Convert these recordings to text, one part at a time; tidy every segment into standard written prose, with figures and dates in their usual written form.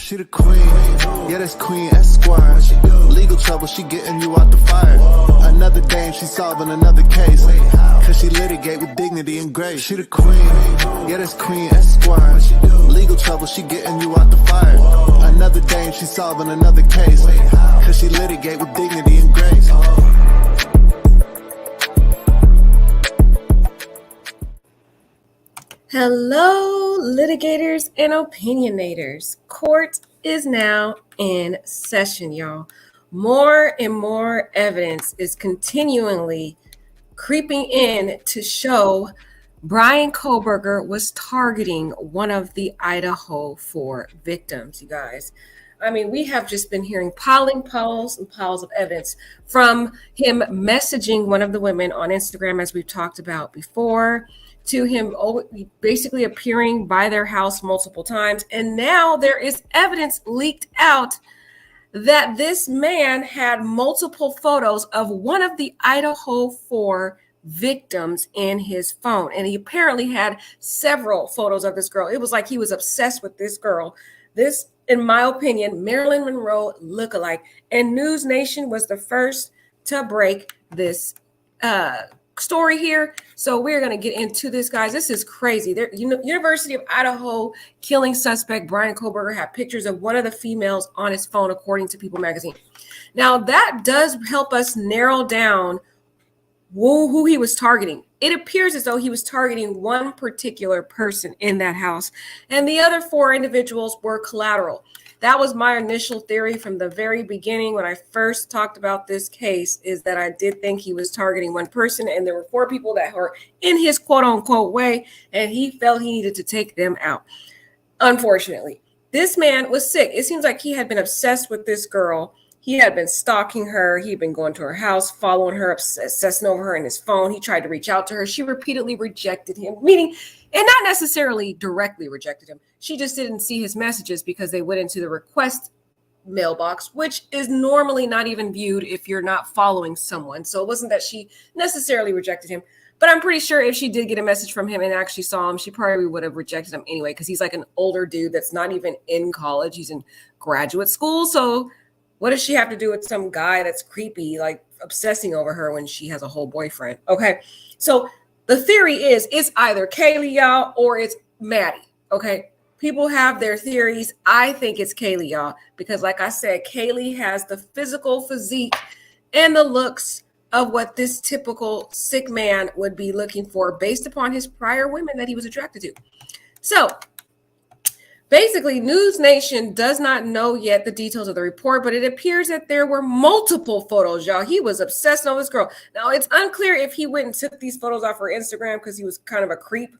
She the queen, yeah, that's Queen Esquire. Legal trouble, she getting you out the fire. Another dame, she solving another case. Cause she litigate with dignity and grace. She the queen, yeah, that's Queen Esquire. Legal trouble, she getting you out the fire. Another dame, she solving another case. Cause she litigate with dignity and grace. Hello, litigators and opinionators. Court is now in session, y'all. More and more evidence is continually creeping in to show Bryan Kohberger was targeting one of the IDAHO4 victims, you guys. I mean, we have just been hearing piles and piles of evidence from him messaging one of the women on Instagram, as we've talked about before, to him basically appearing by their house multiple times. And now there is evidence leaked out that this man had multiple photos of one of the IDAHO4 victims in his phone. And he apparently had several photos of this girl. It was like he was obsessed with this girl. This, in my opinion, Marilyn Monroe lookalike. And News Nation was the first to break this story here. So we're going to get into this, guys. This is crazy. University of Idaho killing suspect Bryan Kohberger had pictures of one of the females on his phone, according to People magazine. Now, that does help us narrow down who he was targeting. It appears as though he was targeting one particular person in that house, and the other 4 individuals were collateral. That was my initial theory from the very beginning when I first talked about this case, is that I did think he was targeting one person, and there were 4 people that were in his quote-unquote way, and he felt he needed to take them out. Unfortunately, this man was sick. It seems like he had been obsessed with this girl. He had been stalking her. He'd been going to her house, following her, obsessing over her in his phone. He tried to reach out to her. She repeatedly rejected him, meaning, and not necessarily directly rejected him. She just didn't see his messages because they went into the request mailbox, which is normally not even viewed if you're not following someone. So it wasn't that she necessarily rejected him, but I'm pretty sure if she did get a message from him and actually saw him, she probably would have rejected him anyway, because he's like an older dude that's not even in college. He's in graduate school. So what does she have to do with some guy that's creepy, like obsessing over her when she has a whole boyfriend? Okay, so the theory is it's either Kaylee, y'all, or it's Maddie. Okay, people have their theories. I think it's Kaylee, y'all, because like I said, Kaylee has the physical physique and the looks of what this typical sick man would be looking for based upon his prior women that he was attracted to. So basically, News Nation does not know yet the details of the report, but it appears that there were multiple photos, y'all. He was obsessed with this girl. Now, it's unclear if he went and took these photos off her Instagram because he was kind of a creep,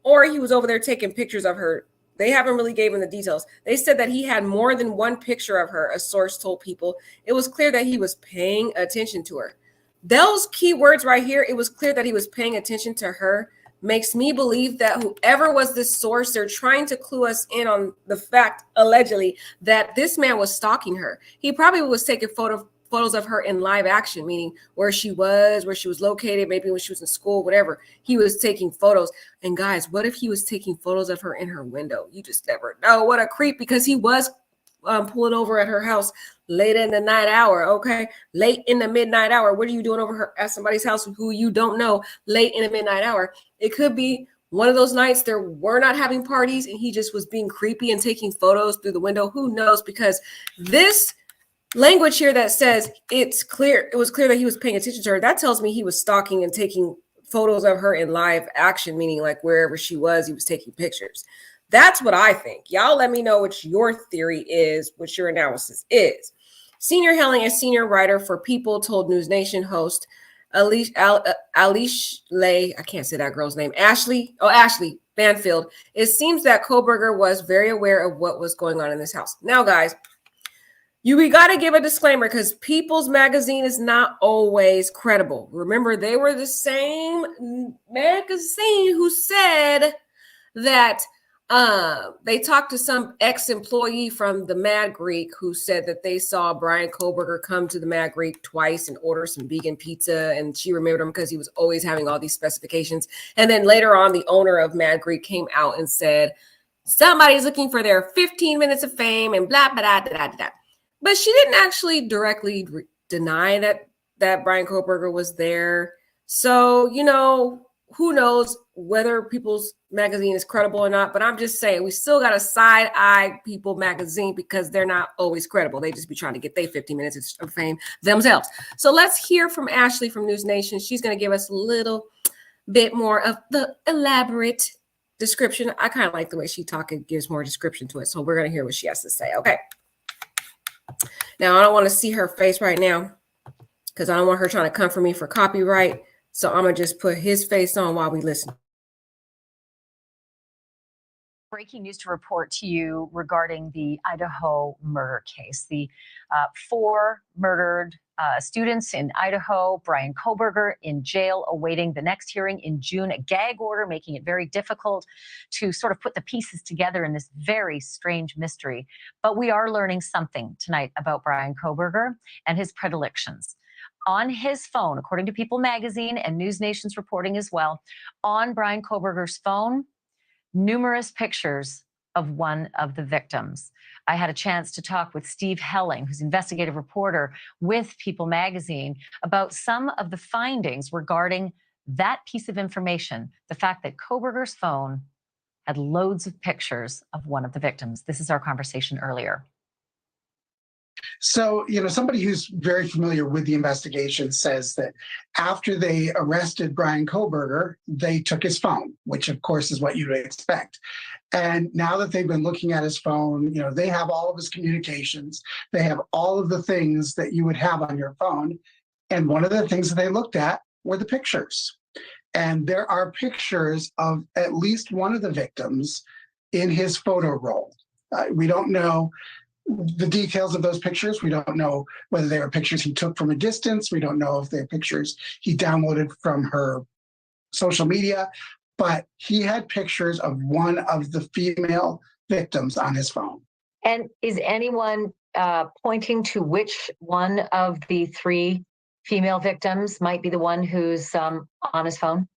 or he was over there taking pictures of her. They haven't really given the details. They said that he had more than one picture of her, a source told People. It was clear that he was paying attention to her. Those key words right here, it was clear that he was paying attention to her, makes me believe that whoever was this source, they're trying to clue us in on the fact, allegedly, that this man was stalking her. He probably was taking photos of her in live action, meaning where she was located, maybe when she was in school, whatever. He was taking photos. And guys, what if he was taking photos of her in her window? You just never know. What a creep, because he was pulling over at her house late in the night hour. Okay, late in the midnight hour. What are you doing over her at somebody's house who you don't know late in the midnight hour? It could be one of those nights they were not having parties and he just was being creepy and taking photos through the window. Who knows? Because this language here that says it was clear that he was paying attention to her, that tells me he was stalking and taking photos of her in live action, meaning like wherever she was, he was taking pictures. That's what I think. Y'all let me know what your theory is, what your analysis is. Senior Helling, a senior writer for People, told News Nation host Ashley Banfield, it seems that Kohberger was very aware of what was going on in this house. Now, guys, we got to give a disclaimer because People's magazine is not always credible. Remember, they were the same magazine who said that they talked to some ex-employee from the Mad Greek who said that they saw Bryan Kohberger come to the Mad Greek twice and order some vegan pizza, and she remembered him because he was always having all these specifications. And then later on, the owner of Mad Greek came out and said Somebody's looking for their 15 minutes of fame and blah, blah, blah, blah, blah. But she didn't actually directly deny that Bryan Kohberger was there. So, you know, who knows whether People's Magazine is credible or not, but I'm just saying we still got to side-eye People Magazine because they're not always credible. They just be trying to get their 15 minutes of fame themselves. So let's hear from Ashley from News Nation. She's going to give us a little bit more of the elaborate description. I kind of like the way she talks and gives more description to it. So we're going to hear what she has to say. Okay. Now, I don't want to see her face right now because I don't want her trying to come for me for copyright. So I'm going to just put his face on while we listen. Breaking news to report to you regarding the Idaho murder case. The 4 murdered students in Idaho, Bryan Kohberger in jail awaiting the next hearing in June, a gag order, making it very difficult to sort of put the pieces together in this very strange mystery. But we are learning something tonight about Bryan Kohberger and his predilections. On his phone, according to People Magazine and News Nation's reporting as well, on Bryan Kohberger's phone, numerous pictures of one of the victims. I had a chance to talk with Steve Helling, who's investigative reporter with People Magazine, about some of the findings regarding that piece of information, the fact that Kohberger's phone had loads of pictures of one of the victims. This is our conversation earlier. So, you know, somebody who's very familiar with the investigation says that after they arrested Bryan Kohberger, they took his phone, which of course is what you'd expect. And now that they've been looking at his phone, you know, they have all of his communications. They have all of the things that you would have on your phone. And one of the things that they looked at were the pictures. And there are pictures of at least one of the victims in his photo roll. We don't know the details of those pictures. We don't know whether they were pictures he took from a distance. We don't know if they're pictures he downloaded from her social media, but he had pictures of one of the female victims on his phone. And is anyone pointing to which one of the 3 female victims might be the one who's on his phone?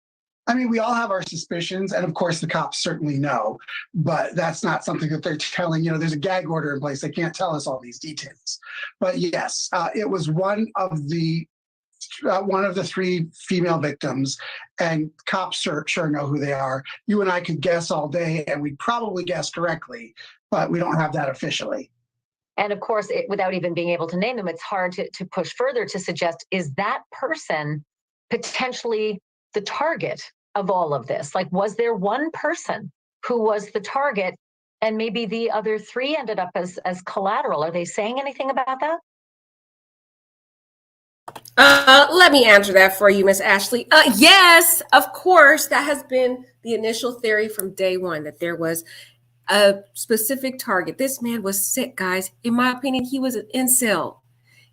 I mean, we all have our suspicions, and of course the cops certainly know, but that's not something that they're telling, you know, there's a gag order in place. They can't tell us all these details. But yes, it was one of the 3 female victims, and cops sure know who they are. You and I could guess all day, and we'd probably guess correctly, but we don't have that officially. And of course, without even being able to name them, it's hard to push further to suggest, is that person potentially the target of all of this? Like, was there one person who was the target and maybe the other 3 ended up as collateral? Are they saying anything about that? Let me answer that for you, Miss Ashley. Yes, of course, that has been the initial theory from day one, that there was a specific target. This man was sick, guys. In my opinion, he was an incel.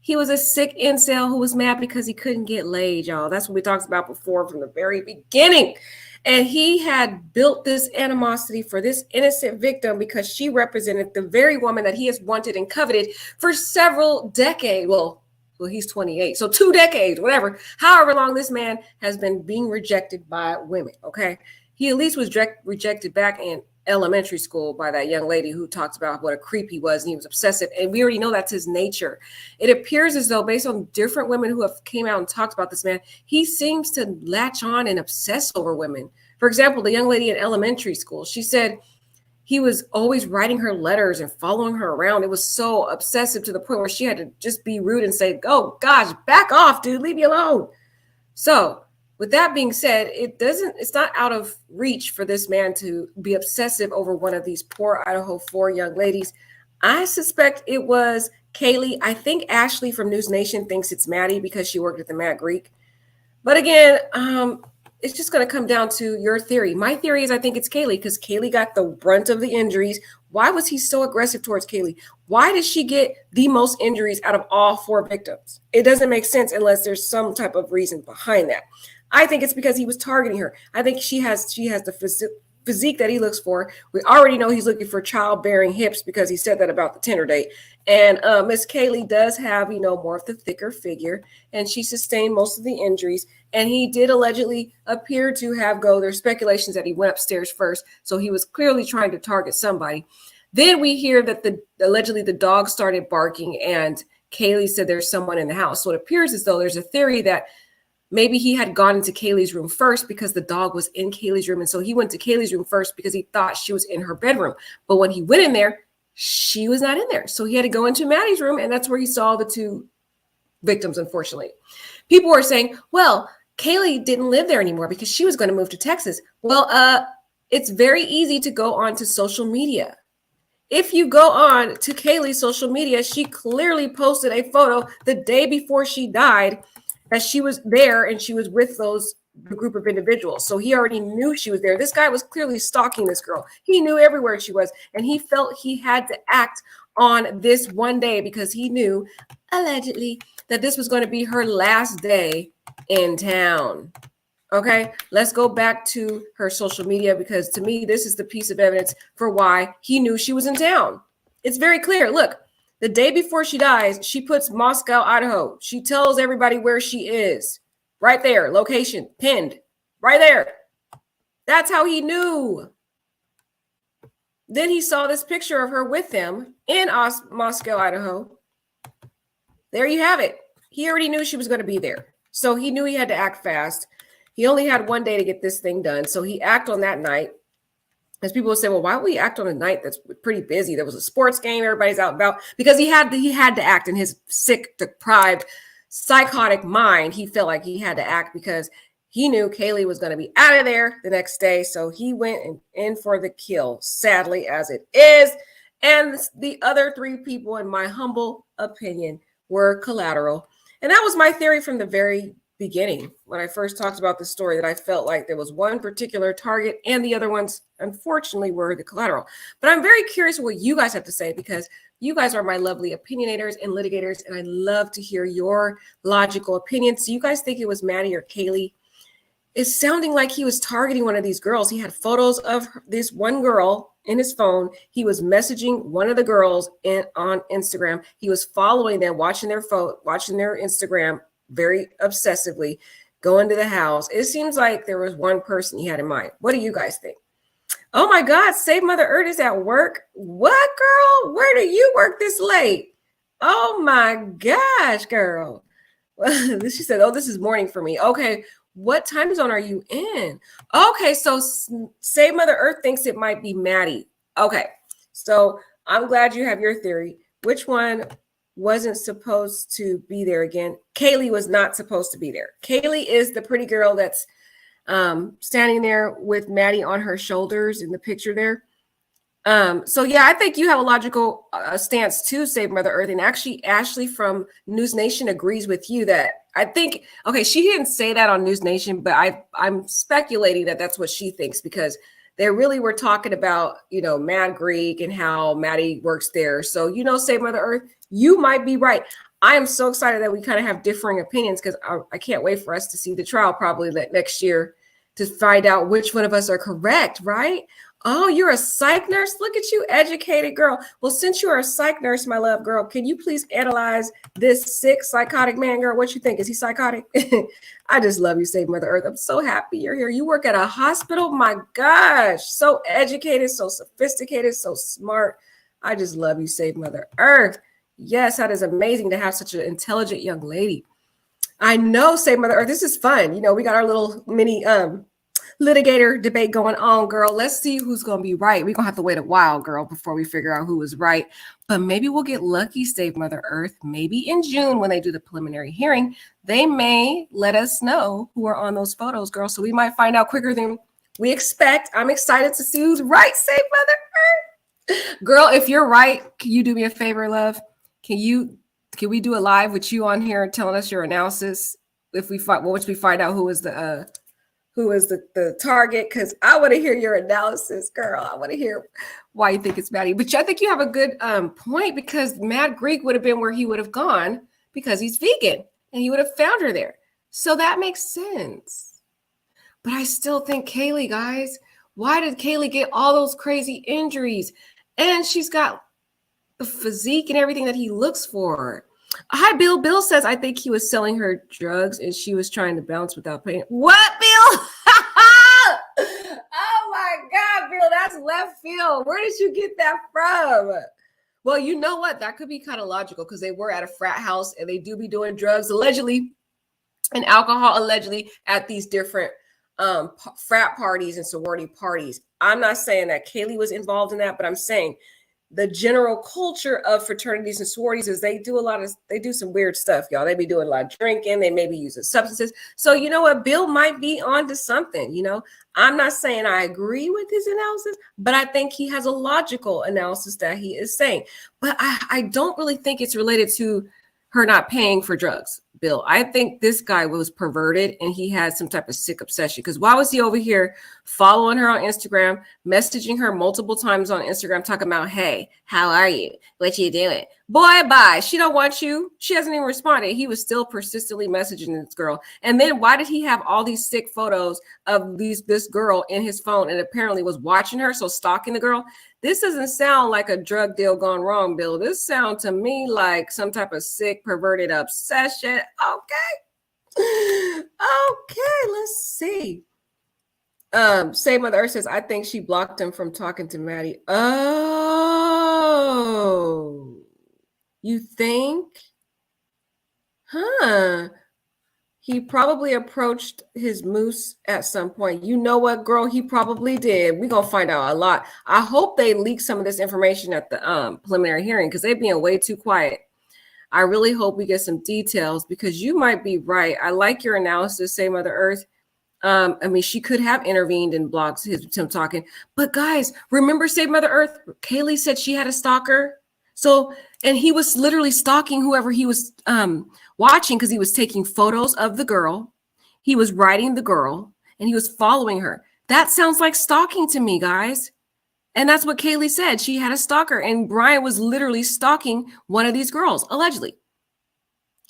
He was a sick incel who was mad because he couldn't get laid, y'all. That's what we talked about before from the very beginning. And he had built this animosity for this innocent victim because she represented the very woman that he has wanted and coveted for several decades. Well, he's 28, so 2 decades, whatever. However long this man has been being rejected by women, okay? He at least was rejected back in elementary school by that young lady who talks about what a creep he was, and he was obsessive, and we already know that's his nature. It appears as though, based on different women who have came out and talked about this man, he seems to latch on and obsess over women. For example, the young lady in elementary school, she said he was always writing her letters and following her around. It was so obsessive to the point where she had to just be rude and say, "Oh gosh, back off, dude, leave me alone." So with that being said, it's not out of reach for this man to be obsessive over one of these poor IDAHO4 young ladies. I suspect it was Kaylee. I think Ashley from News Nation thinks it's Maddie because she worked at the Mad Greek. But again, it's just going to come down to your theory. My theory is I think it's Kaylee because Kaylee got the brunt of the injuries. Why was he so aggressive towards Kaylee? Why did she get the most injuries out of all 4 victims? It doesn't make sense unless there's some type of reason behind that. I think it's because he was targeting her. I think she has the physique that he looks for. We already know he's looking for childbearing hips because he said that about the Tinder date. And Miss Kaylee does have, more of the thicker figure, and she sustained most of the injuries. And he did allegedly appear to have there's speculations that he went upstairs first. So he was clearly trying to target somebody. Then we hear that allegedly the dog started barking, and Kaylee said there's someone in the house. So it appears as though there's a theory that maybe he had gone into Kaylee's room first because the dog was in Kaylee's room. And so he went to Kaylee's room first because he thought she was in her bedroom. But when he went in there, she was not in there. So he had to go into Maddie's room, and that's where he saw the two victims, unfortunately. People were saying, well, Kaylee didn't live there anymore because she was going to move to Texas. Well, it's very easy to go on to social media. If you go on to Kaylee's social media, she clearly posted a photo the day before she died that she was there and she was with the group of individuals. So he already knew she was there. This guy was clearly stalking this girl. He knew everywhere she was, and he felt he had to act on this one day because he knew, allegedly, that this was going to be her last day in town. Okay, let's go back to her social media, because to me, this is the piece of evidence for why he knew she was in town. It's very clear. Look, the day before she dies, she puts Moscow, Idaho. She tells everybody where she is. Right there, location, pinned, right there. That's how he knew. Then he saw this picture of her with him in Moscow, Idaho. There you have it. He already knew she was going to be there. So he knew he had to act fast. He only had one day to get this thing done. So he acted on that night. As people will say, well, why would we act on a night that's pretty busy? There was a sports game. Everybody's out and about. Because he had to act in his sick, deprived, psychotic mind. He felt like he had to act because he knew Kaylee was going to be out of there the next day. So he went in for the kill, sadly as it is. And the other three people, in my humble opinion, were collateral. And that was my theory from the very beginning when I first talked about the story, that I felt like there was one particular target and the other ones, unfortunately, were the collateral. But I'm very curious what you guys have to say, because you guys are my lovely opinionators and litigators, and I love to hear your logical opinions. Do you guys think it was Maddie or Kaylee? It's sounding like he was targeting one of these girls. He had photos of this one girl in his phone. He was messaging one of the girls on Instagram. He was following them, watching their Instagram very obsessively, going to the house. It seems like there was one person he had in mind. What do you guys think? Oh my God, Save Mother Earth is at work. What, girl? Where do you work this late? Oh my gosh, girl. She said, oh, this is morning for me. Okay, what time zone are you in? Okay, so Save Mother Earth thinks it might be Maddie. Okay, so I'm glad you have your theory. Which one wasn't supposed to be there again? Kaylee was not supposed to be there. Kaylee is the pretty girl that's standing there with Maddie on her shoulders in the picture there. So yeah, I think you have a logical stance to Save Mother Earth. And actually, Ashley from News Nation agrees with you that I think, okay, she didn't say that on News Nation, but I'm speculating that that's what she thinks, because they really were talking about, Mad Greek and how Maddie works there. So, Save Mother Earth, you might be right. I am so excited that we kind of have differing opinions, because I can't wait for us to see the trial probably next year to find out which one of us are correct, right? Oh, you're a psych nurse? Look at you, educated girl. Well, since you are a psych nurse, my love girl, can you please analyze this sick, psychotic man, girl? What you think? Is he psychotic? I just love you, Save Mother Earth. I'm so happy you're here. You work at a hospital? My gosh, so educated, so sophisticated, so smart. I just love you, Save Mother Earth. Yes, that is amazing to have such an intelligent young lady. I know, Save Mother Earth. This is fun. We got our little mini litigator debate going on, girl. Let's see who's going to be right. We're going to have to wait a while, girl, before we figure out who was right. But maybe we'll get lucky, Save Mother Earth. Maybe in June, when they do the preliminary hearing, they may let us know who are on those photos, girl. So we might find out quicker than we expect. I'm excited to see who's right, Save Mother Earth. Girl, if you're right, can you do me a favor, love? Can we do a live with you on here telling us your analysis if once we find out who is the target? Because I want to hear your analysis, girl. I want to hear why you think it's Maddie. But I think you have a good point, because Mad Greek would have been where he would have gone because he's vegan and he would have found her there. So that makes sense. But I still think Kaylee, guys, Why did Kaylee get all those crazy injuries? And she's got the physique and everything that he looks for. Hi, Bill. Bill says, I think he was selling her drugs and she was trying to bounce without paying. What, Bill? Oh my God, Bill, that's left field. Where did you get that from? Well, you know what? That could be kind of logical because they were at a frat house and they do be doing drugs allegedly and alcohol allegedly at these different frat parties and sorority parties. I'm not saying that Kaylee was involved in that, but I'm saying the general culture of fraternities and sororities is they do some weird stuff, y'all. They be doing a lot of drinking. They may be using substances. So you know what? Bill might be onto something, you know. I'm not saying I agree with his analysis, but I think he has a logical analysis that he is saying. But I don't really think it's related to her not paying for drugs, Bill. I think this guy was perverted and he had some type of sick obsession. Because why was he over here following her on Instagram, messaging her multiple times on Instagram, talking about, hey, how are you? What you doing? Boy, bye. She don't want you. She hasn't even responded. He was still persistently messaging this girl. And then why did he have all these sick photos of this girl in his phone and apparently was watching her, so stalking the girl? This doesn't sound like a drug deal gone wrong, Bill. This sounds to me like some type of sick, perverted obsession. Okay. Okay, let's see. Save Mother Earth says, I think she blocked him from talking to Maddie. Oh, you think? Huh. He probably approached his moose at some point. You know what, girl? He probably did. We're going to find out a lot. I hope they leak some of this information at the preliminary hearing because they're being way too quiet. I really hope we get some details because you might be right. I like your analysis, Say Mother Earth. I mean, she could have intervened and blocked him talking. But guys, remember Save Mother Earth? Kaylee said she had a stalker. So, and he was literally stalking whoever he was watching because he was taking photos of the girl. He was writing the girl and he was following her. That sounds like stalking to me, guys. And that's what Kaylee said. She had a stalker and Bryan was literally stalking one of these girls, allegedly.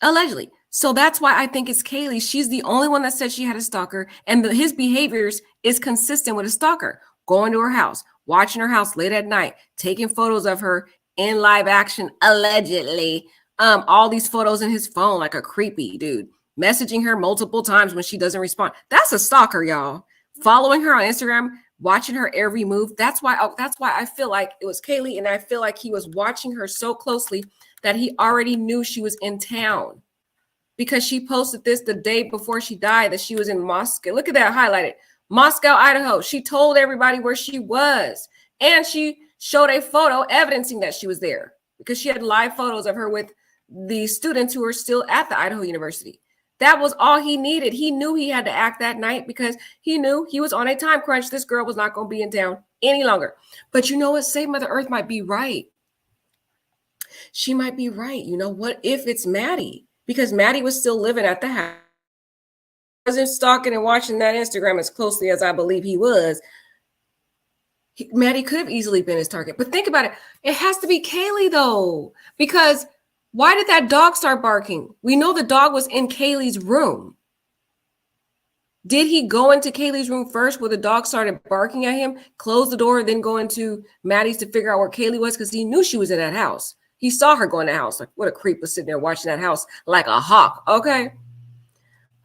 Allegedly. So that's why I think it's Kaylee. She's the only one that said she had a stalker and his behaviors is consistent with a stalker. Going to her house, watching her house late at night, taking photos of her in live action, allegedly. All these photos in his phone like a creepy dude. Messaging her multiple times when she doesn't respond. That's a stalker, y'all. Following her on Instagram, watching her every move. That's why I feel like it was Kaylee, and I feel like he was watching her so closely that he already knew she was in town. Because she posted this the day before she died that she was in Moscow. Look at that highlighted. Moscow, Idaho. She told everybody where she was. And she showed a photo evidencing that she was there because she had live photos of her with the students who are still at the Idaho University. That was all he needed. He knew he had to act that night because he knew he was on a time crunch. This girl was not going to be in town any longer. But you know what? Save Mother Earth might be right. She might be right. You know, what if it's Maddie? Because Maddie was still living at the house. He wasn't stalking and watching that Instagram as closely as I believe he was. Maddie could have easily been his target. But think about it. It has to be Kaylee, though. Because why did that dog start barking? We know the dog was in Kaylee's room. Did he go into Kaylee's room first where the dog started barking at him, close the door, then go into Maddie's to figure out where Kaylee was? Because he knew she was in that house. He saw her go in the house. Like, what a creep was sitting there watching that house like a hawk. Okay.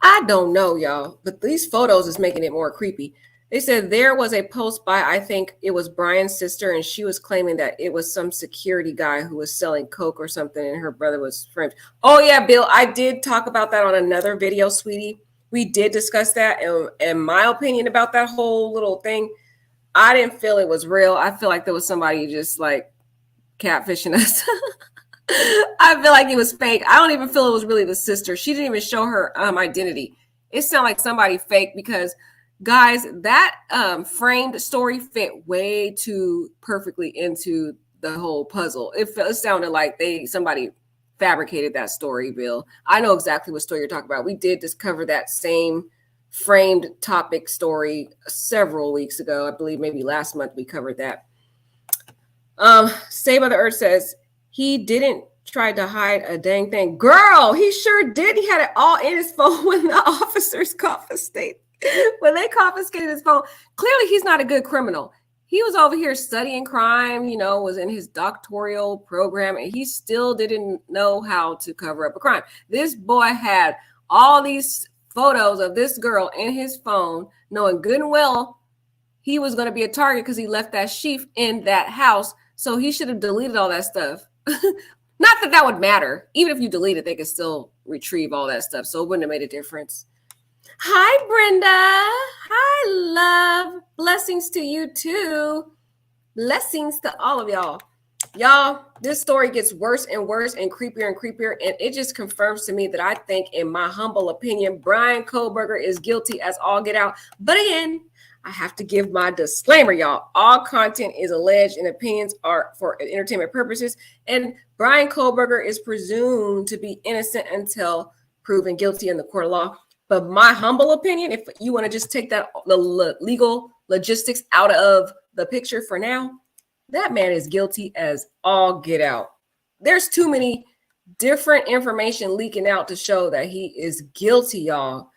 I don't know, y'all, but these photos is making it more creepy. They said there was a post by, I think it was Bryan's sister, and she was claiming that it was some security guy who was selling coke or something, and her brother was framed. Oh, yeah, Bill, I did talk about that on another video, sweetie. We did discuss that, and my opinion about that whole little thing, I didn't feel it was real. I feel like there was somebody just like catfishing us. I feel like it was fake. I don't even feel it was really the sister. She didn't even show her identity. It sounded like somebody fake because, guys, that framed story fit way too perfectly into the whole puzzle. It sounded like somebody fabricated that story, Bill. I know exactly what story you're talking about. We did discover that same framed topic story several weeks ago. I believe maybe last month we covered that. Save Mother Earth says he didn't try to hide a dang thing. Girl, he sure did. He had it all in his phone when the officers confiscated. When they confiscated his phone, clearly he's not a good criminal. He was over here studying crime, was in his doctoral program, and he still didn't know how to cover up a crime. This boy had all these photos of this girl in his phone, knowing good and well he was going to be a target because he left that sheaf in that house. So he should have deleted all that stuff. Not that that would matter. Even if you delete it, they could still retrieve all that stuff. So it wouldn't have made a difference. Hi, Brenda. Hi, love. Blessings to you too. Blessings to all of y'all. Y'all, this story gets worse and worse and creepier. And it just confirms to me that I think, in my humble opinion, Bryan Kohberger is guilty as all get out. But again, I have to give my disclaimer, y'all. All content is alleged and opinions are for entertainment purposes. And Bryan Kohberger is presumed to be innocent until proven guilty in the court of law. But my humble opinion, if you want to just take the legal logistics out of the picture for now, that man is guilty as all get out. There's too many different information leaking out to show that he is guilty, y'all.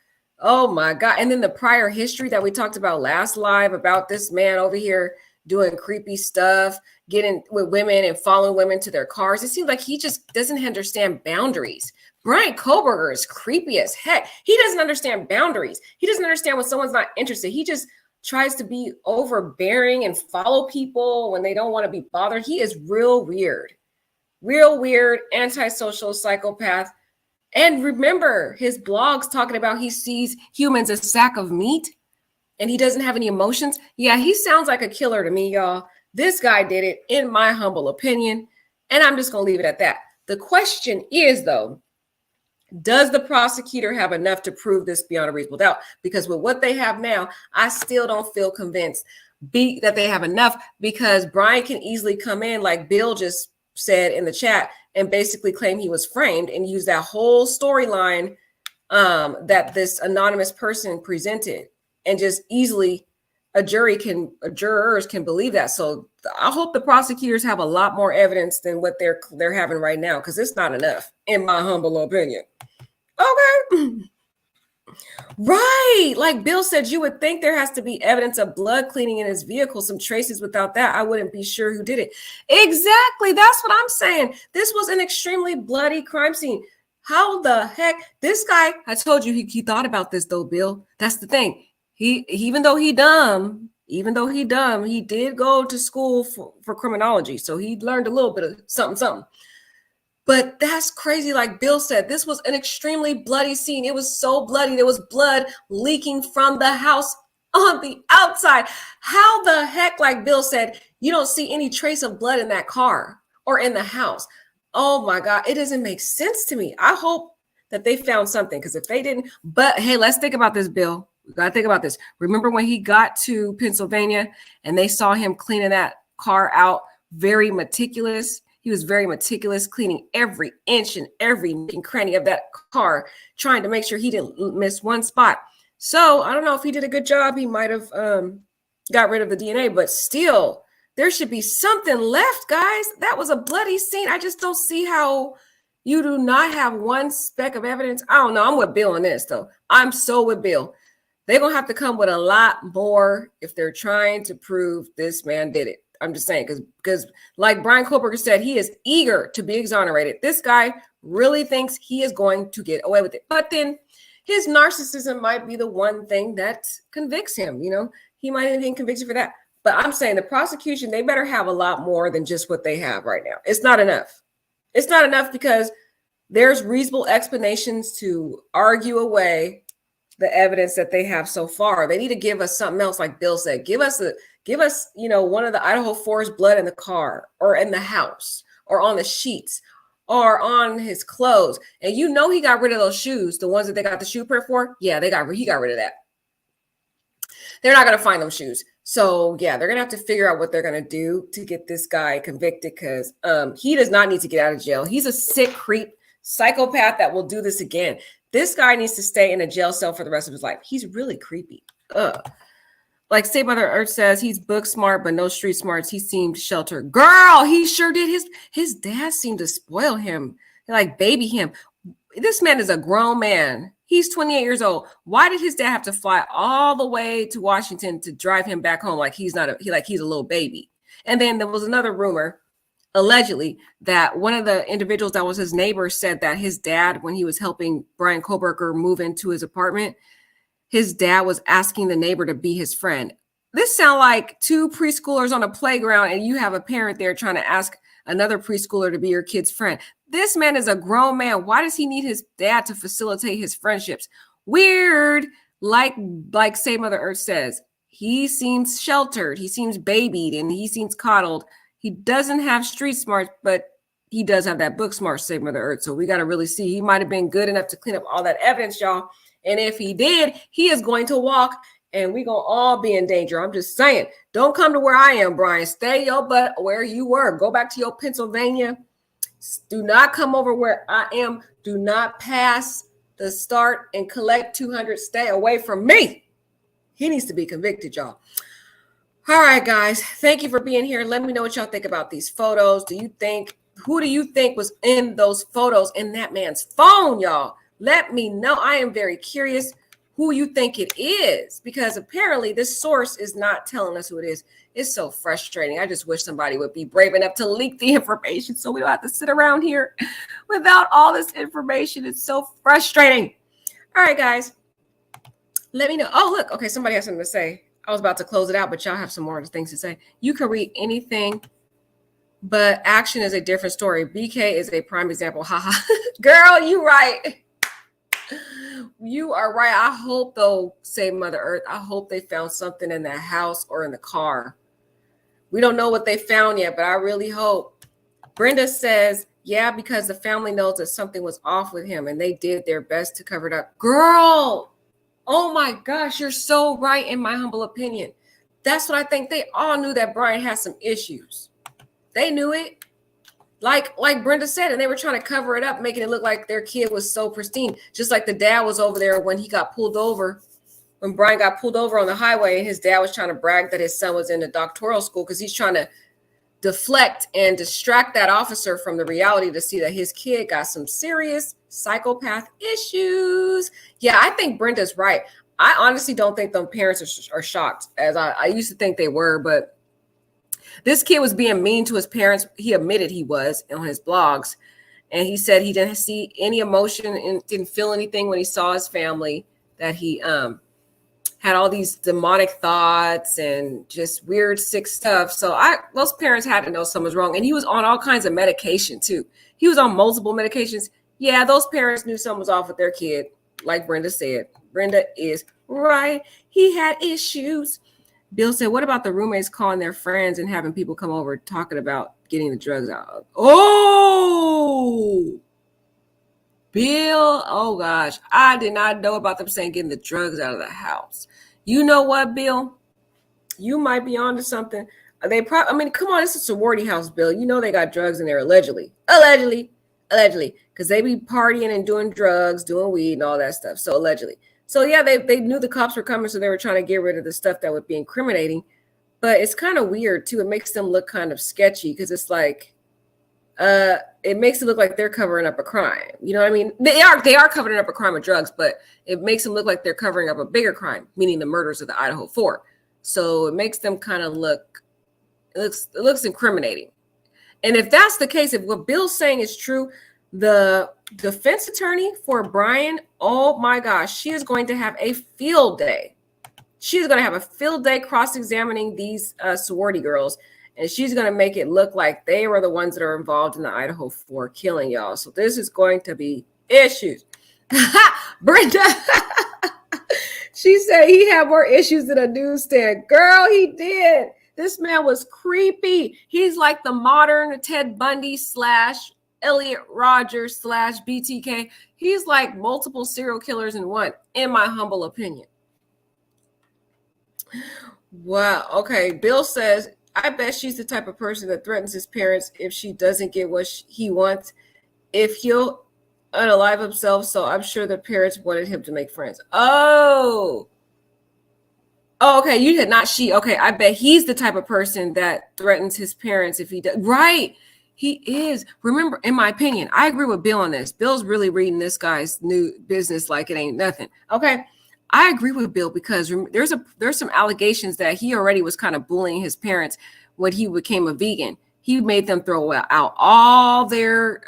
Oh my God. And then the prior history that we talked about last live about this man over here doing creepy stuff, getting with women and following women to their cars. It seems like he just doesn't understand boundaries. Bryan Kohberger is creepy as heck. He doesn't understand boundaries. He doesn't understand when someone's not interested. He just tries to be overbearing and follow people when they don't want to be bothered. He is real weird, antisocial psychopath. And remember his blogs talking about he sees humans as a sack of meat and he doesn't have any emotions. Yeah, he sounds like a killer to me, y'all. This guy did it, in my humble opinion. And I'm just going to leave it at that. The question is, though, does the prosecutor have enough to prove this beyond a reasonable doubt? Because with what they have now, I still don't feel convinced that they have enough, because Bryan can easily come in, like Bill just said in the chat, and basically claim he was framed and use that whole storyline that this anonymous person presented, and just easily jurors can believe that. So I hope the prosecutors have a lot more evidence than what they're having right now, because it's not enough, in my humble opinion. Okay. Right. Like Bill said, you would think there has to be evidence of blood cleaning in his vehicle, some traces. Without that, I wouldn't be sure who did it. Exactly. That's what I'm saying. This was an extremely bloody crime scene. How the heck? This guy, I told you he thought about this though, Bill. That's the thing. Even though he dumb, he did go to school for criminology. So he learned a little bit of something. But that's crazy. Like Bill said, this was an extremely bloody scene. It was so bloody. There was blood leaking from the house on the outside. How the heck, like Bill said, you don't see any trace of blood in that car or in the house? Oh my God, it doesn't make sense to me. I hope that they found something, because if they didn't, but hey, let's think about this, Bill. We got to think about this. Remember when he got to Pennsylvania and they saw him cleaning that car out, very meticulous. He was very meticulous, cleaning every inch and every nook and cranny of that car, trying to make sure he didn't miss one spot. So I don't know if he did a good job. He might have got rid of the DNA, but still, there should be something left, guys. That was a bloody scene. I just don't see how you do not have one speck of evidence. I don't know. I'm with Bill on this, though. I'm so with Bill. They're going to have to come with a lot more if they're trying to prove this man did it. I'm just saying, because like Bryan Kohberger said, he is eager to be exonerated. This guy really thinks he is going to get away with it. But then his narcissism might be the one thing that convicts him. He might have been convicted for that. But I'm saying the prosecution, they better have a lot more than just what they have right now. It's not enough. It's not enough, because there's reasonable explanations to argue away the evidence that they have so far. They need to give us something else, like Bill said. Give us, one of the IDAHO4's blood in the car or in the house or on the sheets or on his clothes. And he got rid of those shoes, the ones that they got the shoe print for. Yeah, he got rid of that. They're not going to find those shoes. So yeah, they're going to have to figure out what they're going to do to get this guy convicted, because he does not need to get out of jail. He's a sick creep psychopath that will do this again. This guy needs to stay in a jail cell for the rest of his life. He's really creepy. Like Say Mother Earth says, he's book smart, but no street smarts. He seemed sheltered. Girl, he sure did. His dad seemed to spoil him, like baby him. This man is a grown man. He's 28 years old. Why did his dad have to fly all the way to Washington to drive him back home like he's he's a little baby? And then there was another rumor, allegedly, that one of the individuals that was his neighbor said that his dad, when he was helping Bryan Kohberger move into his apartment, his dad was asking the neighbor to be his friend. This sounds like two preschoolers on a playground and you have a parent there trying to ask another preschooler to be your kid's friend. This man is a grown man. Why does he need his dad to facilitate his friendships? Weird. Like Say Mother Earth says, he seems sheltered. He seems babied and he seems coddled. He doesn't have street smarts, but he does have that book smart, Say Mother Earth. So we got to really see. He might have been good enough to clean up all that evidence, y'all. And if he did, he is going to walk and we're going to all be in danger. I'm just saying, don't come to where I am, Bryan. Stay your butt where you were. Go back to your Pennsylvania. Do not come over where I am. Do not pass the start and collect 200. Stay away from me. He needs to be convicted, y'all. All right, guys. Thank you for being here. Let me know what y'all think about these photos. Who do you think was in those photos in that man's phone, y'all? Let me know. I am very curious who you think it is, because apparently this source is not telling us who it is. It's so frustrating. I just wish somebody would be brave enough to leak the information so we don't have to sit around here without all this information. It's so frustrating. All right, guys. Let me know. Oh, look. Okay, somebody has something to say. I was about to close it out, but y'all have some more things to say. You can read anything, but action is a different story. BK is a prime example. Haha. Girl, you right. You are right. I hope, though, Say Mother Earth, I hope they found something in that house or in the car. We don't know what they found yet, but I really hope. Brenda says, yeah, because the family knows that something was off with him and they did their best to cover it up. Girl, oh my gosh, you're so right, in my humble opinion. That's what I think. They all knew that Bryan had some issues. They knew it. Like Brenda said, and they were trying to cover it up, making it look like their kid was so pristine. Just like the dad was over there when he got pulled over, when Bryan got pulled over on the highway, and his dad was trying to brag that his son was in the doctoral school because he's trying to deflect and distract that officer from the reality to see that his kid got some serious psychopath issues. Yeah, I think Brenda's right. I honestly don't think the parents are shocked, as I used to think they were, but this kid was being mean to his parents. He admitted he was on his blogs. And he said he didn't see any emotion and didn't feel anything when he saw his family, that he had all these demonic thoughts and just weird, sick stuff. So those parents had to know something was wrong. And he was on all kinds of medication too. He was on multiple medications. Yeah, those parents knew something was off with their kid. Like Brenda said, Brenda is right. He had issues. Bill said, what about the roommates calling their friends and having people come over talking about getting the drugs out? Oh, Bill. Oh, gosh. I did not know about them saying getting the drugs out of the house. You know what, Bill? You might be onto something. Come on. It's a sorority house, Bill. You know they got drugs in there, allegedly. Because they be partying and doing drugs, doing weed and all that stuff. So allegedly. So, yeah, they knew the cops were coming, so they were trying to get rid of the stuff that would be incriminating. But it's kind of weird, too. It makes them look kind of sketchy because it's like it makes it look like they're covering up a crime. You know what I mean? They are covering up a crime of drugs, but it makes them look like they're covering up a bigger crime, meaning the murders of the IDAHO4. So it makes them kind of it looks incriminating. And if that's the case, if what Bill's saying is true, the defense attorney for Bryan, oh my gosh, she is going to have a field day. She's going to have a field day cross-examining these sorority girls, and she's going to make it look like they were the ones that are involved in the IDAHO4 killing, y'all. So this is going to be issues. Brenda, she said he had more issues than a newsstand. Girl, he did. This man was creepy. He's like the modern Ted Bundy / Elliot Rogers / BTK. He's like multiple serial killers in one, in my humble opinion. Wow. Okay. Bill says, I bet she's the type of person that threatens his parents if she doesn't get what he wants, if he'll unalive himself. So I'm sure the parents wanted him to make friends. Oh, okay. You did not she. Okay. I bet he's the type of person that threatens his parents if he does. Right. He is. Remember, in my opinion, I agree with Bill on this. Bill's really reading this guy's new business like it ain't nothing. Okay. I agree with Bill because there's some allegations that he already was kind of bullying his parents when he became a vegan. He made them throw out all their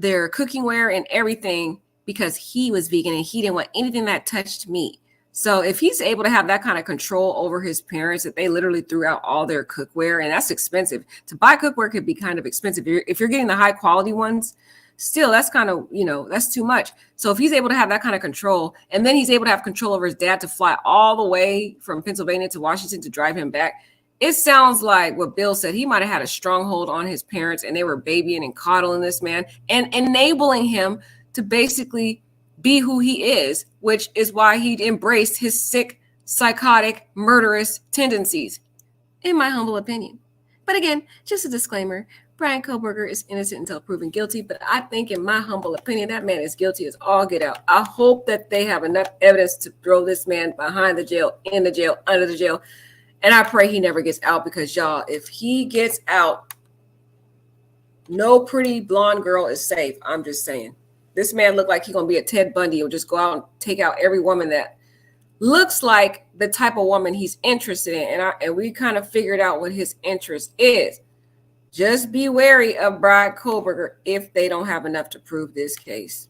cookingware and everything because he was vegan and he didn't want anything that touched meat. So if he's able to have that kind of control over his parents, that they literally threw out all their cookware, and that's expensive. To buy cookware could be kind of expensive. If you're getting the high quality ones, still that's kind of, that's too much. So if he's able to have that kind of control, and then he's able to have control over his dad to fly all the way from Pennsylvania to Washington to drive him back, it sounds like what Bill said. He might have had a stronghold on his parents, and they were babying and coddling this man and enabling him to basically be who he is, which is why he embraced his sick, psychotic, murderous tendencies, in my humble opinion. But again, just a disclaimer, Bryan Kohberger is innocent until proven guilty, but I think, in my humble opinion, that man is guilty as all get out. I hope that they have enough evidence to throw this man behind the jail, in the jail, under the jail, and I pray he never gets out, because, y'all, if he gets out, no pretty blonde girl is safe. I'm just saying. This man looked like he's going to be a Ted Bundy. He'll just go out and take out every woman that looks like the type of woman he's interested in. And we kind of figured out what his interest is. Just be wary of Bryan Kohberger if they don't have enough to prove this case.